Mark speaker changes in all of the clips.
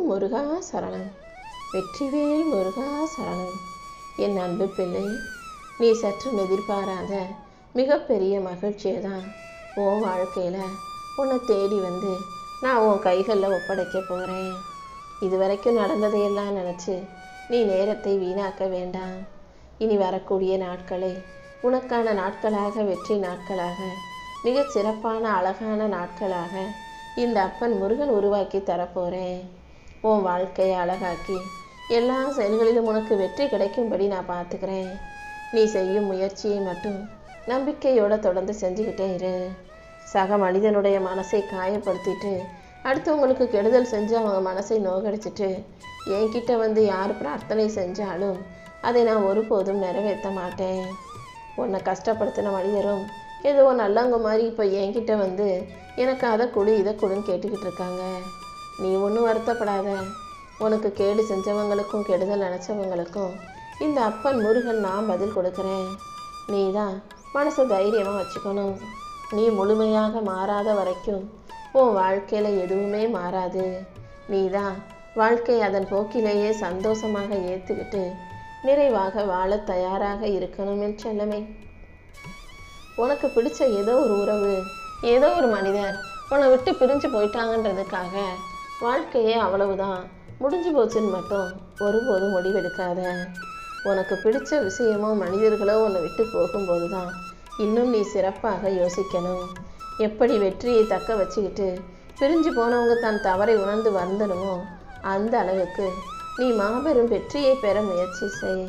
Speaker 1: முருகா சரணம். வெற்றிவேல் முருகா சரணம். என் அன்பு பிள்ளை, நீ சற்றும் எதிர்பாராத மிகப்பெரிய மகிழ்ச்சியை தான் உன் வாழ்க்கையில் உன்னை தேடி வந்து நான் உன் கைகளில் ஒப்படைக்க போகிறேன். இதுவரைக்கும் நடந்ததையெல்லாம் நினச்சி நீ நேரத்தை வீணாக்க வேண்டாம். இனி வரக்கூடிய நாட்களை உனக்கான நாட்களாக, வெற்றி நாட்களாக, மிகச் சிறப்பான அழகான நாட்களாக இந்த அப்பன் முருகன் உருவாக்கி தரப்போகிறேன். உன் வாழ்க்கையை அழகாக்கி எல்லா செயல்களிலும் உனக்கு வெற்றி கிடைக்கும்படி நான் பார்த்துக்கிறேன். நீ செய்யும் முயற்சியை மட்டும் நம்பிக்கையோடு தொடர்ந்து செஞ்சுக்கிட்டே இரு. சக மனிதனுடைய மனசை காயப்படுத்திட்டு அடுத்தவங்களுக்கு கெடுதல் செஞ்சு அவங்க மனசை நோகடிச்சிட்டு என்கிட்ட வந்து யார் பிரார்த்தனை செஞ்சாலும் அதை நான் ஒருபோதும் நிறைவேற்ற மாட்டேன். உன்னை கஷ்டப்படுத்தின மனிதரும் ஏதோ நல்லவங்க மாதிரி இப்போ என்கிட்ட வந்து எனக்கு அதை கொடு இதை கொடுன்னு கேட்டுக்கிட்டு இருக்காங்க. நீ ஒன்றும் வருத்தப்படாத. உனக்கு கேடு செஞ்சவங்களுக்கும் கெடுதல் நினச்சவங்களுக்கும் இந்த அப்பன் முருகன் நான் பதில் கொடுக்குறேன். நீ தான் மனசை தைரியமாக வச்சுக்கணும். நீ முழுமையாக மாறாத வரைக்கும் உன் வாழ்க்கையில் எதுவுமே மாறாது. நீ தான் வாழ்க்கை அதன் போக்கிலேயே சந்தோஷமாக ஏற்றுக்கிட்டு நிறைவாக வாழ தயாராக இருக்கணும் என் செல்லமே. உனக்கு பிடிச்ச ஏதோ ஒரு உறவு, ஏதோ ஒரு மனிதர் உன்னை விட்டு பிரிஞ்சு போயிட்டாங்கன்றதுக்காக வாழ்க்கையே அவ்வளவுதான் முடிஞ்சு போச்சுன்னு மட்டும் ஒருபோதும் முடிவெடுக்காத. உனக்கு பிடிச்ச விஷயமோ மனிதர்களோ உன்னை விட்டு போகும்போது தான் இன்னும் நீ சிறப்பாக யோசிக்கணும். எப்படி வெற்றியை தக்க வச்சுக்கிட்டு பிரிஞ்சு போனவங்க தன் தவறை உணர்ந்து வருந்தணுமோ அந்த அளவுக்கு நீ மாபெரும் வெற்றியை பெற முயற்சி செய்.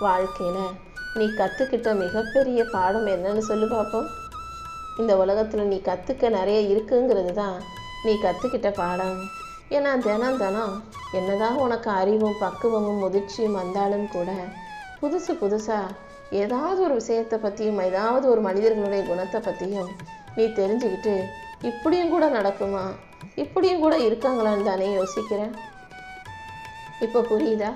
Speaker 1: வாழ்க்கையில் நீ கற்றுக்கிட்ட மிகப்பெரிய பாடம் என்னன்னு சொல்லி பார்ப்போம். இந்த உலகத்தில் நீ கற்றுக்க நிறைய இருக்குங்கிறது தான் நீ கற்றுக்கிட்ட பாடம். ஏன்னா தினம் என்னதான் உனக்கு அறிவும் பக்குவமும் முதிர்ச்சியும் வந்தாலும் கூட புதுசாக ஏதாவது ஒரு விஷயத்தை பற்றியும் ஏதாவது ஒரு மனிதர்களுடைய குணத்தை பற்றியும் நீ தெரிஞ்சுக்கிட்டு இப்படியும் கூட நடக்குமா, இப்படியும் கூட இருக்காங்களான்னு தானே யோசிக்கிற. இப்போ புரியுதா?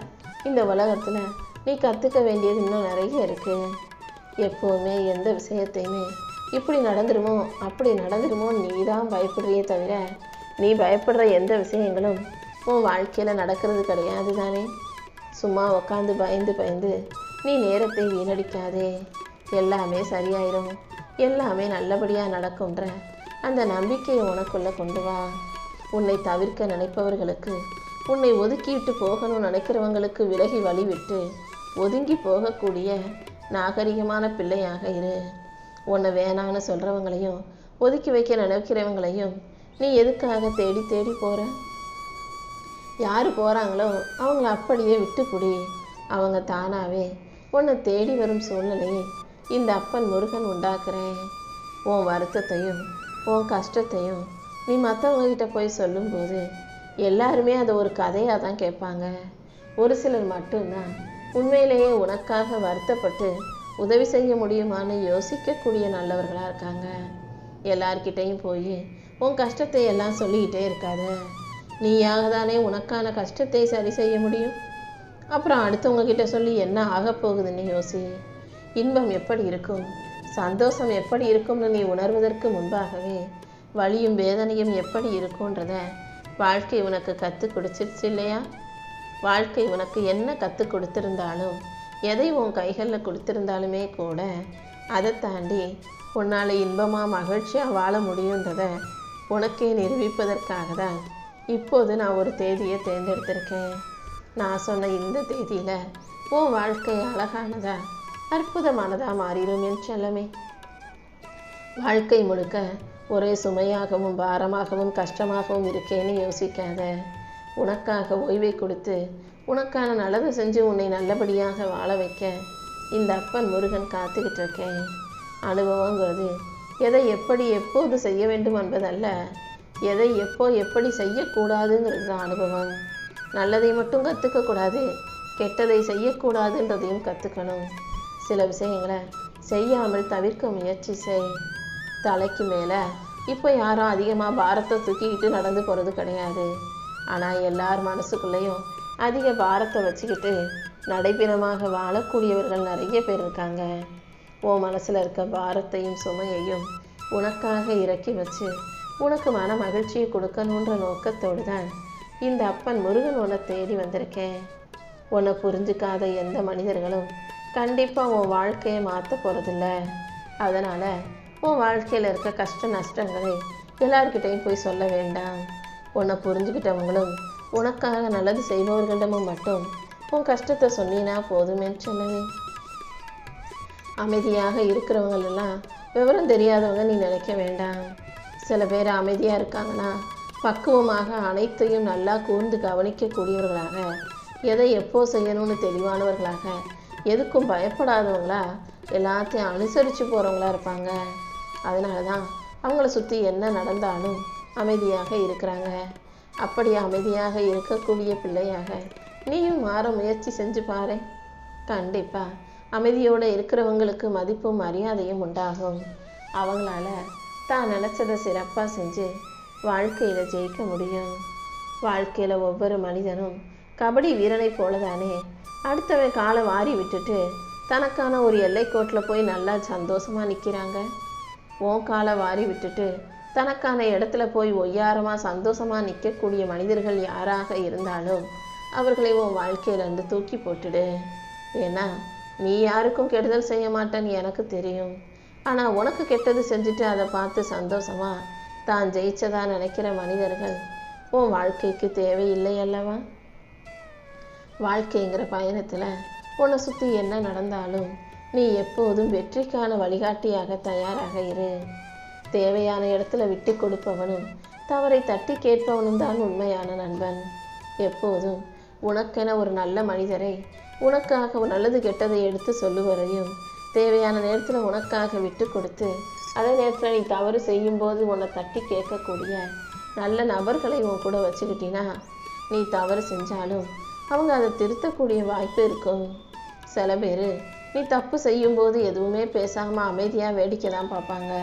Speaker 1: இந்த உலகத்தில் நீ கற்றுக்க வேண்டியது இன்னும் நிறைய இருக்குது. எப்போவுமே எந்த விஷயத்தையுமே இப்படி நடந்துருமோ அப்படி நடந்துருமோ நீ தான் பயப்படுறியே தவிர நீ பயப்படுற எந்த விஷயங்களும் உன் வாழ்க்கையில் நடக்கிறது கிடையாது தானே. சும்மா உக்காந்து பயந்து நீ நேரத்தை வீணடிக்காதே. எல்லாமே சரியாயிடும், எல்லாமே நல்லபடியாக நடக்கும்ன்ற அந்த நம்பிக்கையை உனக்குள்ளே கொண்டு வா. உன்னை தவிர்க்க நினைப்பவர்களுக்கு, உன்னை ஒதுக்கிவிட்டு போகணும்னு நினைக்கிறவங்களுக்கு விலகி வழிவிட்டு ஒதுங்கி போகக்கூடிய நாகரிகமான பிள்ளையாக இரு. உன்னை வேணான்னு சொல்கிறவங்களையும் ஒதுக்கி வைக்க நினைக்கிறவங்களையும் நீ எதுக்காக தேடி போகிற? யார் போகிறாங்களோ அவங்கள அப்படியே விட்டுப்புடி. அவங்க தானாகவே உன்னை தேடி வரும் சூழ்நிலையை இந்த அப்பன் முருகன் உண்டாக்குறேன். உன் வருத்தத்தையும் உன் கஷ்டத்தையும் நீ மற்றவங்ககிட்ட போய் சொல்லும்போது எல்லாருமே அதை ஒரு கதையாக தான் கேட்பாங்க. ஒரு சிலர் மட்டும்தான் உண்மையிலேயே உனக்காக வருத்தப்பட்டு உதவி செய்ய முடியுமான்னு யோசிக்கக்கூடிய நல்லவர்களாக இருக்காங்க. எல்லார்கிட்டையும் போய் உன் கஷ்டத்தை எல்லாம் சொல்லிக்கிட்டே இருக்காத. நீயாக தானே உனக்கான கஷ்டத்தை சரி செய்ய முடியும். அப்புறம் அடுத்தவங்க கிட்ட சொல்லி என்ன ஆகப்போகுதுன்னு யோசி. இன்பம் எப்படி இருக்கும், சந்தோஷம் எப்படி இருக்கும்னு நீ உணர்வதற்கு முன்பாகவே வலியும் வேதனையும் எப்படி இருக்கும்ன்றத வாழ்க்கை உனக்கு கற்றுக் கொடுத்துருச்சு இல்லையா? வாழ்க்கை உனக்கு என்ன கற்றுக் கொடுத்துருந்தாலும், எதை உன் கைகளில் கொடுத்துருந்தாலுமே கூட அதை தாண்டி உன்னால் இன்பமாக மகிழ்ச்சியாக வாழ முடியுன்றத உனக்கே நிரூபிப்பதற்காக தான் இப்போது நான் ஒரு தேதியை தேர்ந்தெடுத்திருக்கேன். நான் சொன்ன இந்த தேதியில் உன் வாழ்க்கை அழகானதா அற்புதமானதாக மாறிடும் என் செல்லமே. வாழ்க்கை முழுக்க ஒரே சுமையாகவும் பாரமாகவும் கஷ்டமாகவும் இருக்கேன்னு யோசிக்காத. உனக்காக ஓய்வை கொடுத்து உனக்கான நல்லது செஞ்சு உன்னை நல்லபடியாக வாழ வைக்க இந்த அப்பன் முருகன் காத்துக்கிட்டு இருக்கேன். அனுபவங்கிறது எதை எப்படி எப்போது செய்ய வேண்டும் என்பதல்ல, எதை எப்போ எப்படி செய்யக்கூடாதுங்கிறது தான் அனுபவம். நல்லதை மட்டும் கற்றுக்கக்கூடாது, கெட்டதை செய்யக்கூடாதுன்றதையும் கற்றுக்கணும். சில விஷயங்களை செய்யாமல் தவிர்க்க முயற்சி செய். தலைக்கு மேலே இப்போ யாரும் அதிகமாக பாரத்தை தூக்கிக்கிட்டு நடந்து போகிறது கிடையாது. ஆனால் எல்லார் மனசுக்குள்ளேயும் அதிக பாரத்தை வச்சுக்கிட்டு நடைபெறமாக வாழக்கூடியவர்கள் நிறைய பேர் இருக்காங்க. உன் மனசில் இருக்க பாரத்தையும் சுமையையும் உனக்காக இறக்கி வச்சு உனக்கு மன மகிழ்ச்சியை கொடுக்கணுன்ற நோக்கத்தோடு தான் இந்த அப்பன் முருகன் உன்னை தேடி வந்திருக்கேன். உன்னை புரிஞ்சுக்காத எந்த மனிதர்களும் கண்டிப்பாக உன் வாழ்க்கையை மாற்ற போகிறதில்ல. அதனால் உன் வாழ்க்கையில் இருக்க கஷ்ட நஷ்டங்களை எல்லார்கிட்டையும் போய் சொல்ல வேண்டாம். உன்னை புரிஞ்சுக்கிட்டவங்களும் உனக்காக நல்லது செய்பவர்களிடமும் மட்டும் உன் கஷ்டத்தை சொன்னீனா போதுமே சொல்லவே. அமைதியாக இருக்கிறவங்களெல்லாம் விவரம் தெரியாதவங்க நீ நினைக்க வேண்டாம். சில பேர் அமைதியாக இருக்காங்கன்னா பக்குவமாக அனைத்தையும் நல்லா கூர்ந்து கவனிக்கக்கூடியவர்களாக, எதை எப்போ செய்யணும்னு தெளிவானவர்களாக, எதுக்கும் பயப்படாதவங்களா, எல்லாத்தையும் அனுசரித்து போகிறவங்களா இருப்பாங்க. அதனால தான் அவங்கள சுற்றி என்ன நடந்தாலும் அமைதியாக இருக்கிறாங்க. அப்படி அமைதியாக இருக்கக்கூடிய பிள்ளையாக நீயும் மாற முயற்சி செஞ்சு பாரு. கண்டிப்பாக அமைதியோடு இருக்கிறவங்களுக்கு மதிப்பும் மரியாதையும் உண்டாகும். அவங்களால தான் நினச்சதை சிறப்பாக செஞ்சு வாழ்க்கையில் ஜெயிக்க முடியும். வாழ்க்கையில் ஒவ்வொரு மனிதனும் கபடி வீரனை போல தானே அடுத்தவன் காலை வாரி விட்டுட்டு தனக்கான ஒரு எல்லைக்கோட்டில் போய் நல்லா சந்தோஷமாக நிற்கிறாங்க. உன் காலை வாரி விட்டுட்டு தனக்கான இடத்துல போய் ஒய்யாரமாக சந்தோஷமாக நிற்கக்கூடிய மனிதர்கள் யாராக இருந்தாலும் அவர்களை உன் வாழ்க்கையிலேருந்து தூக்கி போட்டுடு. ஏன்னா நீ யாருக்கும் கெடுதல் செய்ய மாட்டேன்னு எனக்கு தெரியும். ஆனால் உனக்கு கெட்டது செஞ்சுட்டு அதை பார்த்து சந்தோஷமாக தான் ஜெயிச்சதா நினைக்கிற மனிதர்கள் உன் வாழ்க்கைக்கு தேவையில்லை அல்லவா? வாழ்க்கைங்கிற பயணத்தில் உன்னை சுற்றி என்ன நடந்தாலும் நீ எப்போதும் வெற்றிக்கான வழிகாட்டியாக தயாராக இரு. தேவையான இடத்துல விட்டு கொடுப்பவனும் தவறை தட்டி கேட்பவனும் தான் உண்மையான நண்பன். எப்போதும் உனக்கென ஒரு நல்ல மனிதரை உனக்காக நல்லது கெட்டதை எடுத்து சொல்லுவரையும், தேவையான நேரத்தில் உனக்காக விட்டு கொடுத்து அதே நேரத்தில் நீ தவறு செய்யும்போது உன்னை தட்டி கேட்கக்கூடிய நல்ல நபர்களை உன் கூட வச்சுக்கிட்டினா நீ தவறு செஞ்சாலும் அவங்க அதை திருத்தக்கூடிய வாய்ப்பு இருக்கும். சில பேர் நீ தப்பு செய்யும்போது எதுவுமே பேசாமல் அமைதியாக வேடிக்கை தான் பார்ப்பாங்க.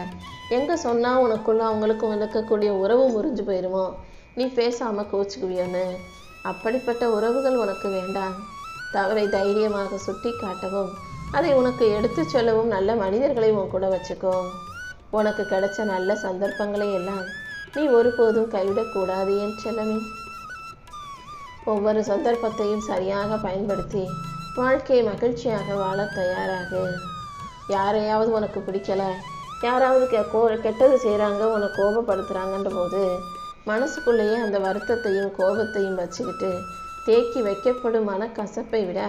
Speaker 1: எங்கே சொன்னால் உனக்குள்ள அவங்களுக்கும் இருக்கக்கூடிய உறவு முறிஞ்சு போயிடுமோ, நீ பேசாமல் கோச்சுக்குவியோன்னு. அப்படிப்பட்ட உறவுகள் உனக்கு வேண்டாம். தவறை தைரியமாக சுட்டி காட்டவும் அதை உனக்கு எடுத்து சொல்லவும் நல்ல மனிதர்களை உன் கூட வச்சுக்கோ. உனக்கு கிடைச்ச நல்ல சந்தர்ப்பங்களை எல்லாம் நீ ஒருபோதும் கைவிடக்கூடாது என் செல்லமே. ஒவ்வொரு சந்தர்ப்பத்தையும் சரியாக பயன்படுத்தி வாழ்க்கையை மகிழ்ச்சியாக வாழ தயாராகு. யாரையாவது உனக்கு பிடிக்கல, யாராவது கெட்டது செய்கிறாங்க, உன்னை கோபப்படுத்துகிறாங்கன்ற போது மனசுக்குள்ளேயே அந்த வருத்தத்தையும் கோபத்தையும் வச்சுக்கிட்டு தேக்கி வைக்கப்படும் மனக்கசப்பை விட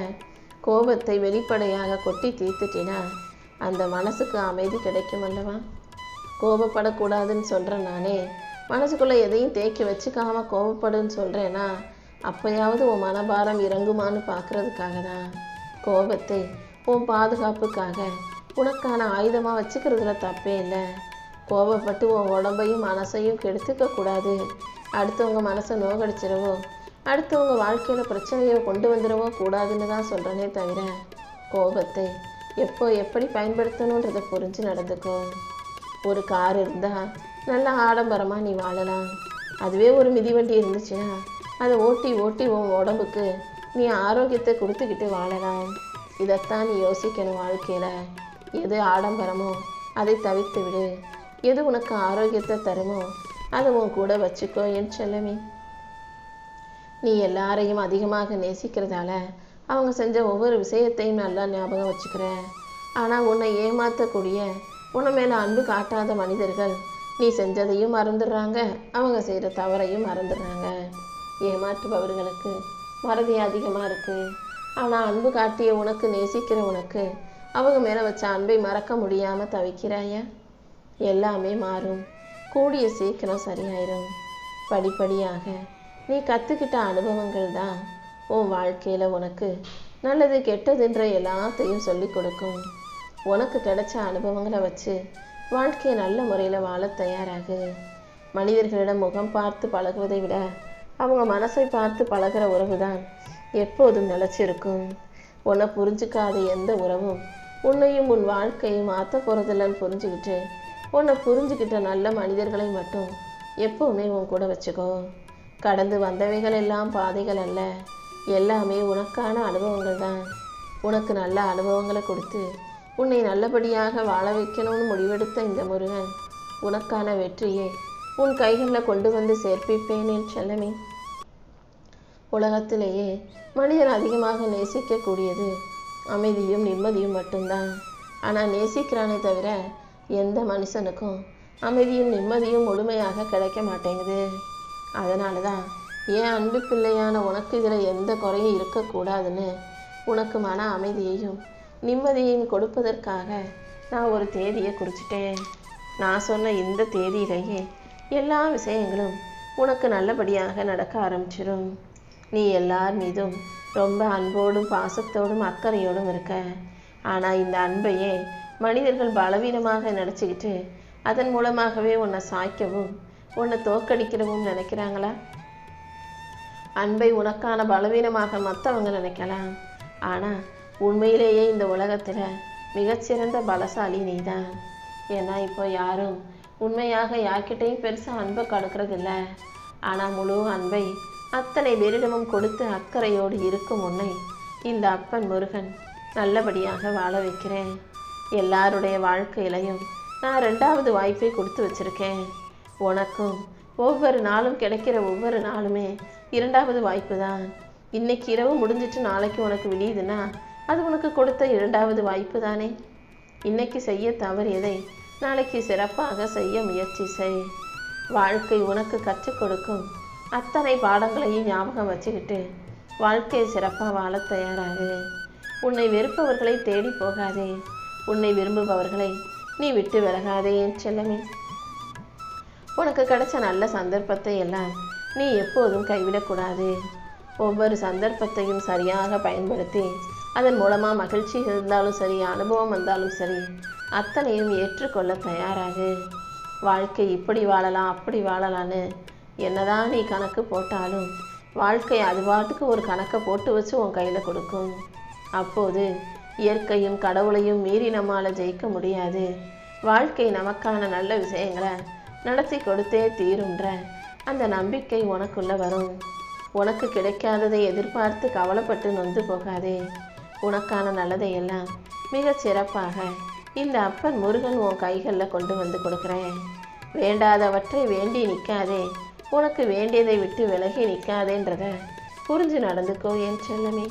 Speaker 1: கோபத்தை வெளிப்படையாக கொட்டி தீர்த்துட்டினா அந்த மனசுக்கு அமைதி கிடைக்கும் அல்லவா? கோபப்படக்கூடாதுன்னு சொல்கிறேன் நானே, மனசுக்குள்ளே எதையும் தேக்கி வச்சுக்காமல் கோபப்படுன்னு சொல்கிறேன்னா அப்போயாவது உன் மனபாரம் இறங்குமான்னு பார்க்குறதுக்காக தான். கோபத்தை உன் பாதுகாப்புக்காக உனக்கான ஆயுதமாக வச்சுக்கிறதுல தப்பே இல்லை. கோபப்பட்டு உன் உடம்பையும் மனசையும் கெடுத்துக்க கூடாது. அடுத்தவங்க மனசை நோகடிச்சிடவோ அடுத்தவங்க வாழ்க்கையில் பிரச்சனையோ கொண்டு வந்துடவோ கூடாதுன்னு தான் சொல்கிறேனே தவிர கோபத்தை எப்போ எப்படி பயன்படுத்தணுன்றதை புரிஞ்சு நடந்துக்கோ. ஒரு கார் இருந்தால் நல்லா ஆடம்பரமாக நீ வாழலாம். அதுவே ஒரு மிதிவண்டி இருந்துச்சுன்னா அதை ஓட்டி ஓட்டி உன் உடம்புக்கு நீ ஆரோக்கியத்தை கொடுத்துக்கிட்டு வாழலாம். இதைத்தான் நீ யோசிக்கணும் வாழ்க்கையில். எது ஆடம்பரமோ அதை தவிர்த்து விடு. எது உனக்கு ஆரோக்கியத்தை தருமோ அதை உன் கூட வச்சுக்கோ என் செல்லமே. நீ எல்லாரையும் அதிகமாக நேசிக்கிறதால அவங்க செஞ்ச ஒவ்வொரு விஷயத்தையும் நல்லா ஞாபகம் வச்சுக்கிற. ஆனால் உன்னை ஏமாற்றக்கூடிய, உன்னை மேலே அன்பு காட்டாத மனிதர்கள் நீ செஞ்சதையும் மறந்துடுறாங்க, அவங்க செய்கிற தவறையும் மறந்துடுறாங்க. ஏமாற்றுபவர்களுக்கு மறதி அதிகமாக இருக்குது. ஆனால் அன்பு காட்டிய உனக்கு, நேசிக்கிற உனக்கு அவங்க மேலே வச்ச அன்பை மறக்க முடியாமல் தவிக்கிறாயா? எல்லாமே மாறும். கூடிய சீக்கிரம் சரியாயிரும். படிப்படியாக நீ கற்றுக்கிட்ட அனுபவங்கள் தான் உன் வாழ்க்கையில் உனக்கு நல்லது கெட்டதுன்ற எல்லாத்தையும் சொல்லி கொடுக்கும். உனக்கு கிடைச்ச அனுபவங்களை வச்சு வாழ்க்கையை நல்ல முறையில் வாழ தயாராகு. மனிதர்களிடம் முகம் பார்த்து பழகுவதை விட அவங்க மனசை பார்த்து பழகிற உறவு தான் எப்போதும் நிலச்சிருக்கும். உன்னை புரிஞ்சுக்காத எந்த உறவும் உன்னையும் உன் வாழ்க்கையும் மாற்ற போகிறதில்லன்னு புரிஞ்சுக்கிட்டு உன்னை புரிஞ்சுக்கிட்ட நல்ல மனிதர்களை மட்டும் எப்போவுமே உன் கூட வச்சுக்கோ. கடந்து வந்தவைகள் எல்லாம் பாதைகள் அல்ல, எல்லாமே உனக்கான அனுபவங்கள் தான். உனக்கு நல்ல அனுபவங்களை கொடுத்து உன்னை நல்லபடியாக வாழ வைக்கணும்னு முடிவெடுத்த இந்த முருகன் உனக்கான வெற்றியை உன் கைகளில் கொண்டு வந்து சேர்ப்பிப்பேன் என் செல்லமே. உலகத்திலேயே மனிதன் அதிகமாக நேசிக்கக்கூடியது அமைதியும் நிம்மதியும் மட்டும்தான். ஆனால் நேசிக்கிறானே தவிர எந்த மனுஷனுக்கும் அமைதியும் நிம்மதியும் முழுமையாக கிடைக்க மாட்டேங்குது. அதனால தான் என் அன்பு பிள்ளையான உனக்கு இதில் எந்த குறையும் இருக்கக்கூடாதுன்னு உனக்கு மன அமைதியையும் நிம்மதியையும் கொடுப்பதற்காக நான் ஒரு தேதியை குறிச்சிட்டேன். நான் சொன்ன இந்த தேதியிலேயே எல்லா விஷயங்களும் உனக்கு நல்லபடியாக நடக்க ஆரம்பிச்சிடும். நீ எல்லார் மீதும் ரொம்ப அன்போடும் பாசத்தோடும் அக்கறையோடும் இருக்க. ஆனால் இந்த அன்பையே மனிதர்கள் பலவீனமாக நினச்சிக்கிட்டு அதன் மூலமாகவே உன்னை சாய்க்கவும் உன்னை தோற்கடிக்கிறவும் நினைக்கிறாங்களா? அன்பை உனக்கான பலவீனமாக மற்றவங்க நினைக்கலாம். ஆனால் உண்மையிலேயே இந்த உலகத்தில் மிகச்சிறந்த பலசாலி நீதான். ஏன்னா இப்போ யாரும் உண்மையாக யார்கிட்டையும் பெருசாக அன்பை கொடுக்கறதில்ல. ஆனால் முழு அன்பை அத்தனை பேரிடமும் கொடுத்து அக்கறையோடு இருக்கும் உன்னை இந்த அப்பன் முருகன் நல்லபடியாக வாழ வைக்கிறேன். எல்லாருடைய வாழ்க்கையிலையும் நான் 2வது வாய்ப்பை கொடுத்து வச்சிருக்கேன். உனக்கும் ஒவ்வொரு நாளும் கிடைக்கிற ஒவ்வொரு நாளுமே 2வது வாய்ப்பு தான். இன்னைக்கு இரவு முடிஞ்சிட்டு நாளைக்கு உனக்கு விடியுதுன்னா அது உனக்கு கொடுத்த 2வது வாய்ப்பு தானே. இன்னைக்கு செய்ய தவறியதை நாளைக்கு சிறப்பாக செய்ய முயற்சி செய். வாழ்க்கை உனக்கு கற்றுக் கொடுக்கும் அத்தனை பாடங்களையும் ஞாபகம் வச்சுக்கிட்டு வாழ்க்கையை சிறப்பாக வாழ தயாராகு. உன்னை வெறுப்பவர்களை தேடி போகாதே. உன்னை விரும்புபவர்களை நீ விட்டு விலகாதே என் செல்லமே. உனக்கு கிடைச்ச நல்ல சந்தர்ப்பத்தை எல்லாம் நீ எப்போதும் கைவிடக்கூடாது. ஒவ்வொரு சந்தர்ப்பத்தையும் சரியாக பயன்படுத்தி அதன் மூலமாக மகிழ்ச்சி இருந்தாலும் சரி, அனுபவம் வந்தாலும் சரி, அத்தனையும் ஏற்றுக்கொள்ள தயாராகு. வாழ்க்கை இப்படி வாழலாம் அப்படி வாழலான்னு என்னதான் நீ கணக்கு போட்டாலும் வாழ்க்கை அது பாட்டுக்கு ஒரு கணக்கை போட்டு வச்சு உன் கையில் கொடுக்கும். அப்போது இயற்கையும் கடவுளையும் மீறி நம்மால் ஜெயிக்க முடியாது. வாழ்க்கை நமக்கான நல்ல விஷயங்களை நடத்தி கொடுத்தே தீருன்ற அந்த நம்பிக்கை உனக்குள்ள வரும். உனக்கு கிடைக்காததை எதிர்பார்த்து கவலைப்பட்டு நொந்து போகாதே. உனக்கான நல்லதையெல்லாம் மிக சிறப்பாக இந்த அப்பன் முருகன் உன் கைகளில் கொண்டு வந்து கொடுக்குறேன். வேண்டாதவற்றை வேண்டி நிற்காதே. உனக்கு வேண்டியதை விட்டு விலகி நிற்காதேன்றதை புரிஞ்சு நடந்துக்கோ என் செல்லமே.